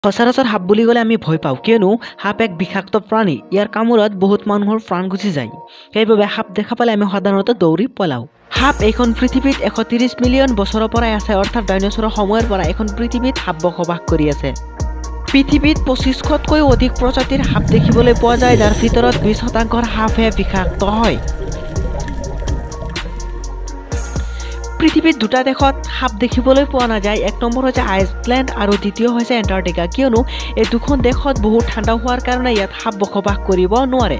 সচৰাচৰ সাপ বুলি ক'লে আমি ভয় পাওঁ, কিয়নো সাপ এক বিষাক্ত প্ৰাণী। ইয়াৰ কামোৰত বহুত মানুহৰ প্ৰাণ গুচি যায়। সেইবাবে সাপ দেখা পালে আমি সাধাৰণতে দৌৰি পলাওঁ। সাপ এইখন পৃথিৱীত 130 মিলিয়ন বছৰৰ পৰাই আছে, অৰ্থাৎ ডাইনছৰৰ সময়ৰ পৰা এইখন পৃথিৱীত সাপ বসবাস কৰি আছে। পৃথিৱীত 2500তকৈও অধিক প্ৰজাতিৰ সাপ দেখিবলৈ পোৱা যায়, যাৰ ভিতৰত 20% সাপহে বিষাক্ত হয়। পৃথিৱীত দুটা দেশত সাপ দেখিবলৈ পোৱা নাযায়। এক নম্বৰ হৈছে আইচলেণ্ড আৰু দ্বিতীয় হৈছে এণ্টাৰ্কটিকা, কিয়নো এই দুখন দেশত বহুত ঠাণ্ডা হোৱাৰ কাৰণে ইয়াত সাপ বসবাস কৰিব নোৱাৰে।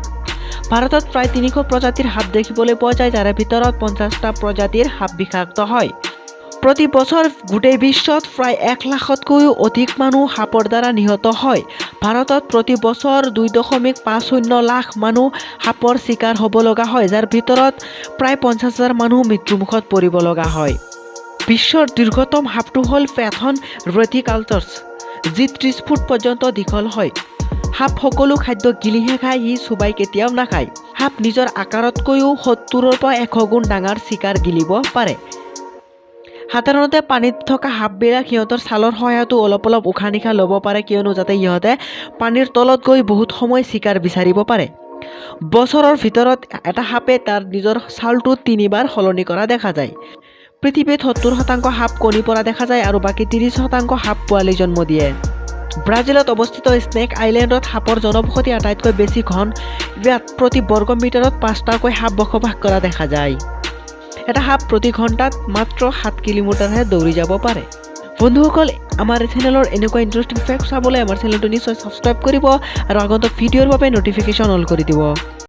ভাৰতত প্ৰায় 300 প্ৰজাতিৰ সাপ দেখিবলৈ পোৱা যায়, যাৰে ভিতৰত 50টা প্ৰজাতিৰ সাপ বিষাক্ত হয়। প্ৰতি বছৰ গোটেই বিশ্বত প্ৰায় 1 লাখতকৈও অধিক মানুহ সাপৰ দ্বাৰা নিহত হয়। ভাৰতত প্ৰতি বছৰ 2.50 লাখ মানুহ সাপৰ চিকাৰ হ'ব লগা হয়, যাৰ ভিতৰত প্ৰায় 50,000 মানুহ মৃত্যুমুখত পৰিব লগা হয়। বিশ্বৰ দীৰ্ঘতম সাপটো হ'ল পেথন ৰেটিকালটাৰ্ছ, যি 30 ফুট পৰ্যন্ত দীঘল হয়। সাপ সকলো খাদ্য গিলিহে খায়, সি চোবাই কেতিয়াও নাখায়। সাপ নিজৰ আকাৰতকৈও 70ৰ পৰা 100 গুণ ডাঙৰ চিকাৰ গিলিব পাৰে। সাধাৰণতে পানীত থকা সাপবিলাক সিহঁতৰ ছালৰ সহায়তো অলপ উশাহ নিশাহ ল'ব পাৰে, কিয়নো যাতে সিহঁতে পানীৰ তলত গৈ বহুত সময় চিকাৰ বিচাৰিব পাৰে। বছৰৰ ভিতৰত এটা সাপে তাৰ নিজৰ ছালটো 3 বাৰ সলনি কৰা দেখা যায়। পৃথিৱীত 70% সাপ কণী পৰা দেখা যায় আৰু বাকী 30% সাপ পোৱালি জন্ম দিয়ে। ব্ৰাজিলত অৱস্থিত স্নেক আইলেণ্ডত সাপৰ জনবসতি আটাইতকৈ বেছি ঘন। ইয়াত প্ৰতি বৰ্গ মিটাৰত 5টাকৈ সাপ বসবাস কৰা দেখা যায়। এটা সাপ প্ৰতি ঘণ্টাত মাত্ৰ 7 কিলোমিটাৰহে দৌৰি যাব পাৰে। বন্ধুসকল, আমাৰ চেনেলৰ এনেকুৱা ইণ্টাৰেষ্টিং ফেক্ট চাবলৈ আমাৰ চেনেলটো নিশ্চয় ছাবস্ক্ৰাইব কৰিব আৰু আগন্তুক ভিডিঅ'ৰ বাবে নটিফিকেশ্যন অন কৰি দিব।